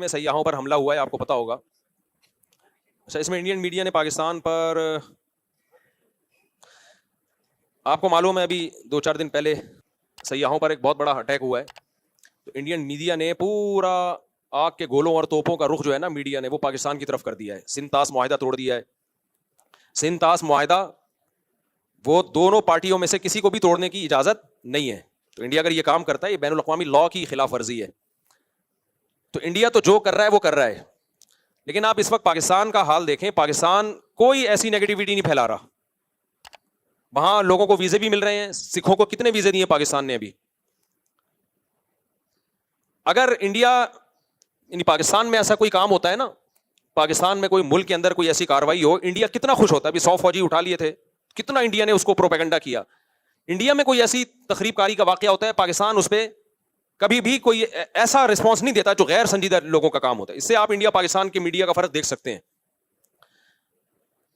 میں سیاحوں پر حملہ ہوا ہے، آپ کو پتا ہوگا. اچھا، اس میں انڈین میڈیا نے پاکستان پر، آپ کو معلوم ہے ابھی 2-4 دن پہلے سیاحوں پر ایک بہت بڑا اٹیک ہوا ہے. تو انڈین میڈیا نے پورا آگ کے گولوں اور توپوں کا رخ جو ہے نا میڈیا نے وہ پاکستان کی طرف کر دیا ہے. سندھ طاس معاہدہ توڑ دیا ہے. سندھ طاس معاہدہ وہ دونوں پارٹیوں میں سے کسی کو بھی توڑنے کی اجازت نہیں ہے. تو انڈیا اگر یہ کام کرتا ہے، یہ بین الاقوامی لاء کی خلاف ورزی ہے. تو انڈیا تو جو کر رہا ہے وہ کر رہا ہے، لیکن آپ اس وقت پاکستان کا حال دیکھیں. پاکستان کوئی ایسی نیگیٹیوٹی نہیں پھیلا رہا. وہاں لوگوں کو ویزے بھی مل رہے ہیں. سکھوں کو کتنے ویزے دیے پاکستان نے ابھی؟ اگر انڈیا یعنی پاکستان میں ایسا کوئی کام ہوتا ہے نا، پاکستان میں کوئی ملک کے اندر کوئی ایسی کاروائی ہو، انڈیا کتنا خوش ہوتا ہے. ابھی 100 فوجی اٹھا لیے تھے، کتنا انڈیا نے اس کو پروپیگنڈا کیا. انڈیا میں کوئی ایسی تخریب کاری کا واقعہ ہوتا ہے، پاکستان اس پہ کبھی بھی کوئی ایسا رسپانس نہیں دیتا جو غیر سنجیدہ لوگوں کا کام ہوتا ہے. اس سے آپ انڈیا پاکستان کے میڈیا کا فرق دیکھ سکتے ہیں.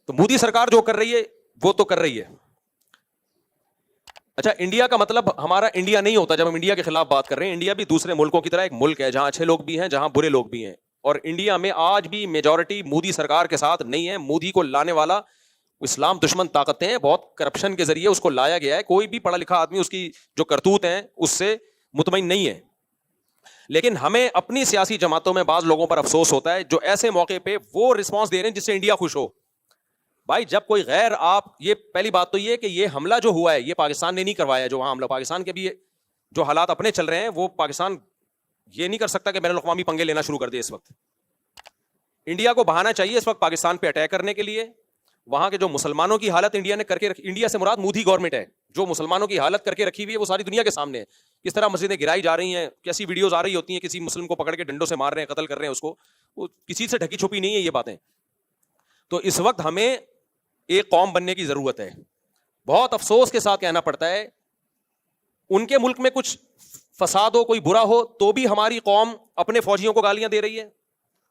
تو مودی سرکار جو کر رہی ہے وہ تو کر رہی ہے. اچھا، انڈیا کا مطلب ہمارا انڈیا نہیں ہوتا جب ہم انڈیا کے خلاف بات کر رہے ہیں. انڈیا بھی دوسرے ملکوں کی طرح ایک ملک ہے جہاں اچھے لوگ بھی ہیں، جہاں برے لوگ بھی ہیں. اور انڈیا میں آج بھی میجورٹی مودی سرکار کے ساتھ نہیں ہے. مودی کو لانے والا اسلام دشمن طاقتیں ہیں، بہت کرپشن کے ذریعے اس کو لایا گیا ہے. کوئی بھی پڑھا لکھا آدمی اس کی جو کرتوت ہیں اس سے مطمئن نہیں ہے. لیکن ہمیں اپنی سیاسی جماعتوں میں بعض لوگوں پر افسوس ہوتا ہے جو ایسے موقع پہ وہ رسپانس دے رہے ہیں جس سے انڈیا خوش ہو. بھائی جب کوئی غیر، آپ یہ پہلی بات تو یہ کہ یہ حملہ جو ہوا ہے یہ پاکستان نے نہیں کروایا. جو وہاں حملہ پاکستان کے بھی جو حالات اپنے چل رہے ہیں وہ پاکستان یہ نہیں کر سکتا کہ بین الاقوامی پنگے لینا شروع کر دے. اس وقت انڈیا کو بہانا چاہیے اس وقت پاکستان پہ اٹیک کرنے کے لیے. وہاں کے جو مسلمانوں کی حالت انڈیا نے کر کے رکھی، انڈیا سے مراد مودی گورنمنٹ ہے، جو مسلمانوں کی حالت کر کے رکھی ہوئی ہے وہ ساری دنیا کے سامنے ہے. کس طرح مسجدیں گرائی جا رہی ہیں، کیسی ویڈیوز آ رہی ہوتی ہیں، کسی مسلم کو پکڑ کے ڈنڈوں سے مار رہے ہیں، قتل کر رہے ہیں اس کو. وہ کسی سے ڈھکی چھپی نہیں ہے یہ باتیں. تو اس وقت ہمیں ایک قوم بننے کی ضرورت ہے. بہت افسوس کے ساتھ کہنا پڑتا ہے ان کے ملک میں کچھ فساد ہو، کوئی برا ہو تو بھی ہماری قوم اپنے فوجیوں کو گالیاں دے رہی ہے،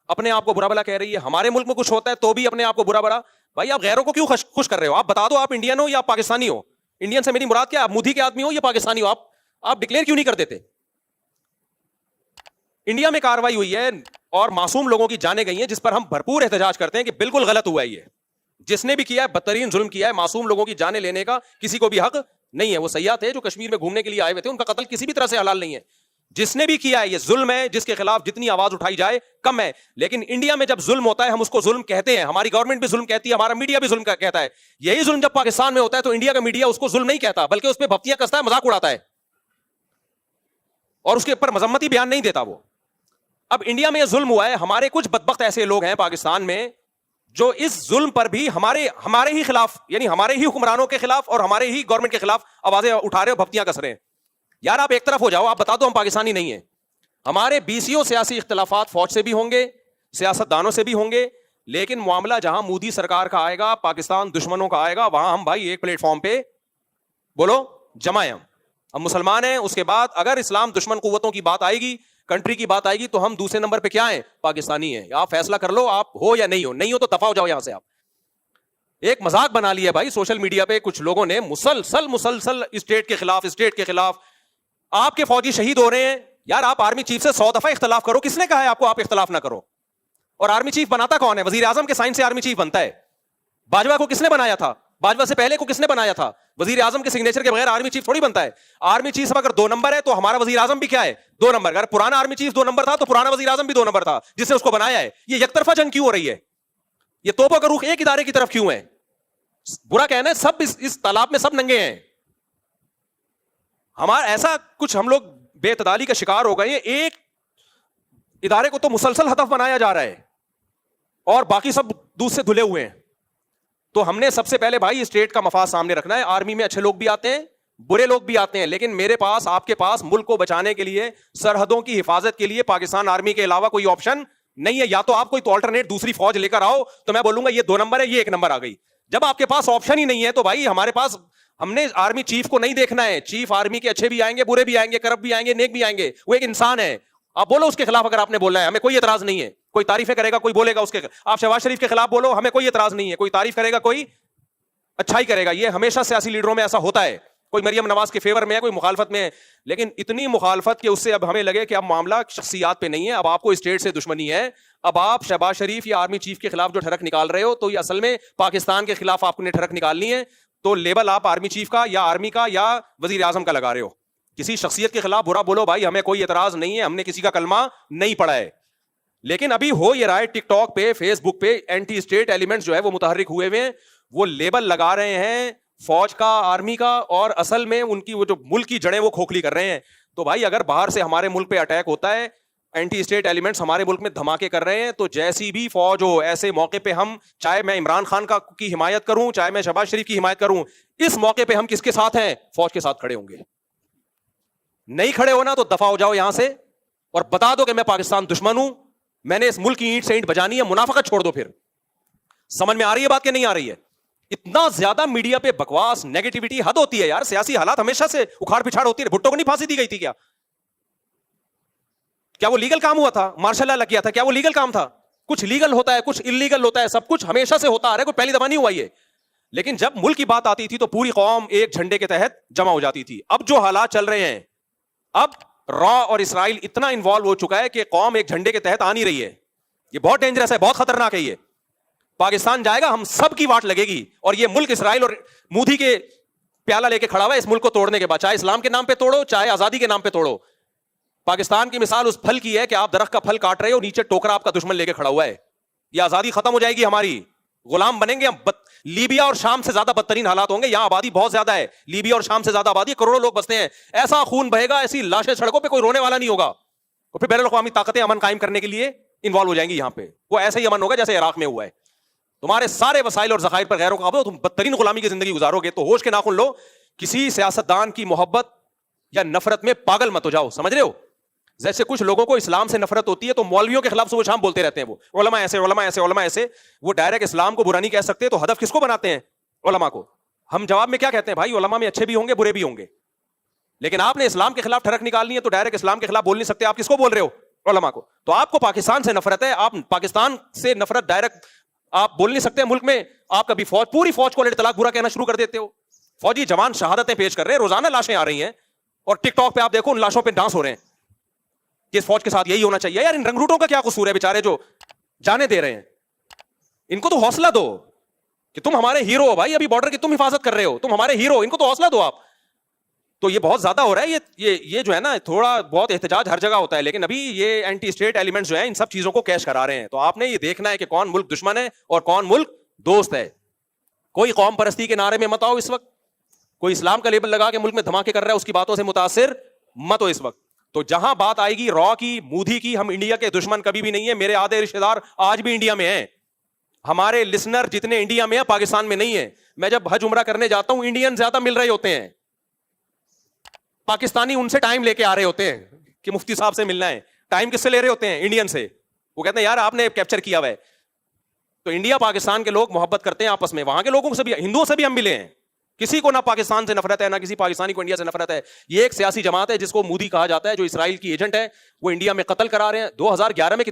اپنے آپ کو برا بلا کہہ رہی ہے. ہمارے ملک میں کچھ ہوتا ہے تو بھی اپنے آپ کو برا بلا. بھائی آپ غیروں کو کیوں خوش کر رہے ہو؟ آپ بتا دو آپ انڈین ہو یا آپ پاکستانی ہو. انڈین سے میری مراد کیا؟ آپ مودی کے آدمی ہو یا پاکستانی ہو؟ آپ ڈکلیئر کیوں نہیں کر دیتے؟ انڈیا میں کاروائی ہوئی ہے اور معصوم لوگوں کی جانیں گئی ہیں جس پر ہم بھرپور احتجاج کرتے ہیں کہ بالکل غلط ہوا ہے. یہ جس نے بھی کیا ہے بدترین ظلم کیا ہے. معصوم لوگوں کی جانیں لینے کا کسی کو بھی حق نہیں ہے. وہ سیاح تھے جو کشمیر میں گھومنے کے لیے آئے ہوئے تھے، ان کا قتل کسی بھی طرح سے حلال نہیں ہے. جس نے بھی کیا ہے یہ ظلم ہے، جس کے خلاف جتنی آواز اٹھائی جائے کم ہے. لیکن انڈیا میں جب ظلم ہوتا ہے ہم اس کو ظلم کہتے ہیں. ہماری گورنمنٹ بھی ظلم کہتی ہے، ہمارا میڈیا بھی ظلم کہتا ہے. یہی ظلم جب پاکستان میں ہوتا ہے تو انڈیا کا میڈیا اس کو ظلم نہیں کہتا بلکہ اس پہ بھپتیاں کستا ہے، مذاق اڑاتا ہے اور اس کے اوپر مذمتی بیان نہیں دیتا وہ. اب انڈیا میں یہ ظلم ہوا ہے. ہمارے کچھ بدبخت ایسے لوگ ہیں پاکستان میں جو اس ظلم پر بھی ہمارے ہی خلاف، یعنی ہمارے ہی حکمرانوں کے خلاف اور ہمارے ہی گورنمنٹ کے خلاف آوازیں اٹھا رہے ہو، بھپتیاں کس رہے ہیں. یار آپ ایک طرف ہو جاؤ، آپ بتا دو ہم پاکستانی نہیں ہیں. ہمارے 20 سیاسی اختلافات فوج سے بھی ہوں گے، سیاست دانوں سے بھی ہوں گے، لیکن معاملہ جہاں مودی سرکار کا آئے گا، پاکستان دشمنوں کا آئے گا، وہاں ہم بھائی ایک پلیٹ فارم پہ بولو جمع ہیں. ہم مسلمان ہیں. اس کے بعد اگر اسلام دشمن قوتوں کی بات آئے گی، کنٹری کی بات آئے گی تو ہم دوسرے نمبر پہ کیا ہیں؟ پاکستانی ہیں. آپ فیصلہ کر لو، آپ ہو یا نہیں ہو. نہیں ہو تو دفع ہو جاؤ یہاں سے. آپ ایک مذاق بنا لیا بھائی سوشل میڈیا پہ کچھ لوگوں نے، مسلسل اسٹیٹ کے خلاف. آپ کے فوجی شہید ہو رہے ہیں. یار آپ آرمی چیف سے 100 دفعہ اختلاف کرو. کس نے کہا ہے آپ کو آپ اختلاف نہ کرو؟ اور آرمی چیف بناتا کون ہے؟ وزیر اعظم کے سائن سے آرمی چیف بنتا ہے. باجوہ کو کس نے بنایا تھا؟ باجوہ سے پہلے کو کس نے بنایا تھا؟ وزیر اعظم کے سگنیچر کے بغیر آرمی چیف تھوڑی بنتا ہے. آرمی چیف اگر 2 نمبر ہے تو ہمارا وزیر اعظم بھی کیا ہے؟ 2 نمبر. اگر پرانا آرمی چیف 2 نمبر تھا تو پرانا وزیر اعظم بھی 2 نمبر تھا جس نے اس کو بنایا ہے. یہ یک طرفہ جنگ کیوں ہو رہی ہے؟ یہ توپوں کا رخ ایک ادارے کی طرف کیوں ہے؟ برا کہنا ہے سب اس تالاب میں سب ننگے ہیں. ہمارا ایسا کچھ ہم لوگ بے اعتدالی کا شکار ہو گئے ہیں. ایک ادارے کو تو مسلسل ہدف بنایا جا رہا ہے اور باقی سب دودھ سے دھلے ہوئے ہیں. تو ہم نے سب سے پہلے بھائی اسٹیٹ کا مفاد سامنے رکھنا ہے. آرمی میں اچھے لوگ بھی آتے ہیں، برے لوگ بھی آتے ہیں، لیکن میرے پاس، آپ کے پاس ملک کو بچانے کے لیے، سرحدوں کی حفاظت کے لیے پاکستان آرمی کے علاوہ کوئی آپشن نہیں ہے. یا تو آپ کوئی تو آلٹرنیٹ دوسری فوج لے کر آؤ تو میں بولوں گا یہ 2 نمبر ہے، یہ 1 نمبر آ گئی. جب آپ کے پاس آپشن ہی نہیں ہے تو بھائی ہمارے پاس، ہم نے آرمی چیف کو نہیں دیکھنا ہے. چیف آرمی کے اچھے بھی آئیں گے، برے بھی آئیں گے، کرپٹ بھی آئیں گے، نیک بھی آئیں گے. وہ ایک انسان ہے. آپ بولو اس کے خلاف اگر آپ نے بولنا ہے، ہمیں کوئی اعتراض نہیں ہے. کوئی تعریفیں کرے گا، کوئی بولے گا اس کے. آپ شہباز شریف کے خلاف بولو، ہمیں کوئی اعتراض نہیں ہے. کوئی تعریف کرے گا، کوئی اچھائی کرے گا. یہ ہمیشہ سیاسی لیڈروں میں ایسا ہوتا ہے. کوئی مریم نواز کے فیور میں ہے, کوئی مخالفت میں ہے, لیکن اتنی مخالفت کہ اس سے اب ہمیں لگے کہ اب معاملہ شخصیات پہ نہیں ہے, اب آپ کو اسٹیٹ سے دشمنی ہے. اب آپ شہباز شریف یا آرمی چیف کے خلاف جو ٹھڑک نکال رہے ہو, تو یہ اصل میں پاکستان کے خلاف آپ نے ٹھڑک نکالنی ہے, تو لیبل آپ آرمی چیف کا یا آرمی کا یا وزیر اعظم کا لگا رہے ہو. کسی شخصیت کے خلاف برا بولو بھائی, ہمیں کوئی اعتراض نہیں ہے, ہم نے کسی کا کلمہ نہیں پڑھا ہے. لیکن ابھی ہو یہ رہا ہے ٹک ٹاک پہ, فیس بک پہ اینٹی اسٹیٹ ایلیمنٹس جو ہے وہ متحرک ہوئے ہوئے ہیں, وہ لیبل لگا رہے ہیں فوج کا, آرمی کا, اور اصل میں ان کی وہ جو ملک کی جڑیں وہ کھوکھلی کر رہے ہیں. تو بھائی اگر باہر سے ہمارے ملک پہ اٹیک ہوتا ہے, اینٹی اسٹیٹ ایلیمنٹس ہمارے ملک میں دھماکے کر رہے ہیں, تو جیسی بھی فوج ہو ایسے موقع پہ ہم, چاہے میں عمران خان کی حمایت کروں, چاہے میں شہباز شریف کی حمایت کروں, اس موقع پہ ہم کس کے ساتھ ہیں؟ فوج کے ساتھ کھڑے ہوں گے. نہیں کھڑے ہونا تو دفع ہو جاؤ یہاں سے اور بتا دو کہ میں پاکستان دشمن ہوں, میں نے اس ملک کی اینٹ سے اینٹ بجانی ہے, منافقت چھوڑ دو. پھر سمجھ میں آ رہی ہے بات کہ نہیں آ رہی ہے؟ اتنا زیادہ میڈیا پہ بکواس, نیگیٹیوٹی, حد ہوتی ہے یار. سیاسی حالات ہمیشہ سے اکھاڑ پچھاڑ ہوتی ہے. بھٹو کو نہیں پھانسی دی گئی تھی کیا وہ لیگل کام ہوا تھا؟ مارشل لا کیا تھا, کیا وہ لیگل کام تھا؟ کچھ لیگل ہوتا ہے, کچھ انلیگل ہوتا ہے, سب کچھ ہمیشہ سے ہوتا آ رہا ہے, کوئی پہلی دفعہ نہیں ہوا یہ. لیکن جب ملک کی بات آتی تھی تو پوری قوم ایک جھنڈے کے تحت جمع ہو جاتی تھی. اب جو حالات چل رہے ہیں, اب را اور اسرائیل اتنا انوالو ہو چکا ہے کہ قوم ایک جھنڈے کے تحت آ نہیں رہی ہے. یہ بہت ڈینجرس ہے, بہت خطرناک ہے. یہ پاکستان جائے گا, ہم سب کی واٹ لگے گی, اور یہ ملک اسرائیل اور مودی کے پیالہ لے کے کھڑا ہوا ہے اس ملک کو توڑنے کے بعد, چاہے اسلام کے نام پہ توڑو, چاہے آزادی کے نام پہ توڑو. پاکستان کی مثال اس پھل کی ہے کہ آپ درخت کا پھل کاٹ رہے ہو, نیچے ٹوکرا آپ کا دشمن لے کے کھڑا ہوا ہے. یہ آزادی ختم ہو جائے گی ہماری, غلام بنیں گے ہم. لیبیا اور شام سے زیادہ بدترین حالات ہوں گے. یہاں آبادی بہت زیادہ ہے, لیبیا اور شام سے زیادہ آبادی, کروڑوں لوگ بستے ہیں. ایسا خون بہے گا, ایسی لاشیں سڑکوں پہ, کوئی رونے والا نہیں ہوگا. اور پھر بین الاقوامی طاقتیں امن قائم کرنے کے لیے انوالو ہو جائیں گی یہاں پہ. وہ ایسا ہی امن ہوگا جیسے عراق میں ہوا ہے. تمہارے سارے وسائل اور ذخائر پر غیروں کا قبضہ, تم بدترین غلامی کی زندگی گزارو گے. تو ہوش کے ناخن لو, کسی سیاستدان کی محبت یا نفرت میں پاگل مت ہو جاؤ. سمجھ رہے ہو؟ جیسے کچھ لوگوں کو اسلام سے نفرت ہوتی ہے تو مولویوں کے خلاف صبح شام بولتے رہتے ہیں, وہ علماء ایسے, علماء ایسے, علماء ایسے. وہ ڈائریکٹ اسلام کو برا نہیں کہہ سکتے, تو ہدف کس کو بناتے ہیں؟ علماء کو. ہم جواب میں کیا کہتے ہیں؟ بھائی علماء میں اچھے بھی ہوں گے, برے بھی ہوں گے, لیکن آپ نے اسلام کے خلاف ٹھڑک نکالنی ہے تو ڈائریکٹ اسلام کے خلاف بول نہیں سکتے. آپ کس کو بول رہے ہو؟ علماء کو. تو آپ کو پاکستان سے نفرت ہے, آپ پاکستان سے نفرت ڈائریکٹ آپ بول نہیں سکتے. ملک میں آپ کبھی فوج, پوری فوج کو اطلاق برا کہنا شروع کر دیتے ہو. فوجی جوان شہادتیں پیش کر رہے ہیں, روزانہ لاشیں آ رہی ہیں, اور ٹک ٹاک پہ آپ دیکھو ان لاشوں پہ ڈانس ہو رہے ہیں کہ اس فوج کے ساتھ یہی ہونا چاہیے. یار ان رنگروٹوں کا کیا قصور ہے بیچارے جو جانے دے رہے ہیں؟ ان کو تو حوصلہ دو کہ تم ہمارے ہیرو ہو بھائی, ابھی بارڈر کی تم حفاظت کر رہے ہو, تم ہمارے ہیرو, ان کو تو حوصلہ دو آپ. تو یہ بہت زیادہ ہو رہا ہے, یہ جو ہے نا, تھوڑا بہت احتجاج ہر جگہ ہوتا ہے, لیکن ابھی یہ اینٹی اسٹیٹ ایلیمنٹس جو ہیں ان سب چیزوں کو کیش کرا رہے ہیں. تو آپ نے یہ دیکھنا ہے کہ کون ملک دشمن ہے اور کون ملک دوست ہے. کوئی قوم پرستی کے نعرے میں مت آؤ اس وقت, کوئی اسلام کا لیبل لگا کے ملک میں دھماکے کر رہا ہے اس کی باتوں سے متاثر مت ہو اس وقت. تو جہاں بات آئے گی را کی, مودی کی, ہم انڈیا کے دشمن کبھی بھی نہیں ہے. میرے آدھے رشتے دار آج بھی انڈیا میں ہیں, ہمارے لسنر جتنے انڈیا میں ہیں پاکستان میں نہیں ہے. میں جب حج عمرہ کرنے جاتا ہوں, انڈین زیادہ مل رہے ہوتے ہیں, پاکستانی ان سے ٹائم لے کے آ رہے ہوتے ہیں کہ مفتی صاحب سے ملنا ہے. ٹائم کس سے لے رہے ہوتے ہیں؟ انڈین سے. وہ کہتے ہیں یار آپ نے کیپچر کیا ہوا ہے. تو انڈیا پاکستان کے لوگ محبت کرتے ہیں آپس میں, وہاں کے لوگوں سے بھی, ہندوؤں سے بھی ہم ملے ہیں. کسی کو نہ پاکستان سے نفرت ہے, نہ کسی پاکستانی کو انڈیا سے نفرت ہے. یہ ایک سیاسی جماعت ہے جس کو مودی کہا جاتا ہے, جو اسرائیل کی ایجنٹ ہے, وہ انڈیا میں قتل کرا رہے ہیں. 2011 میں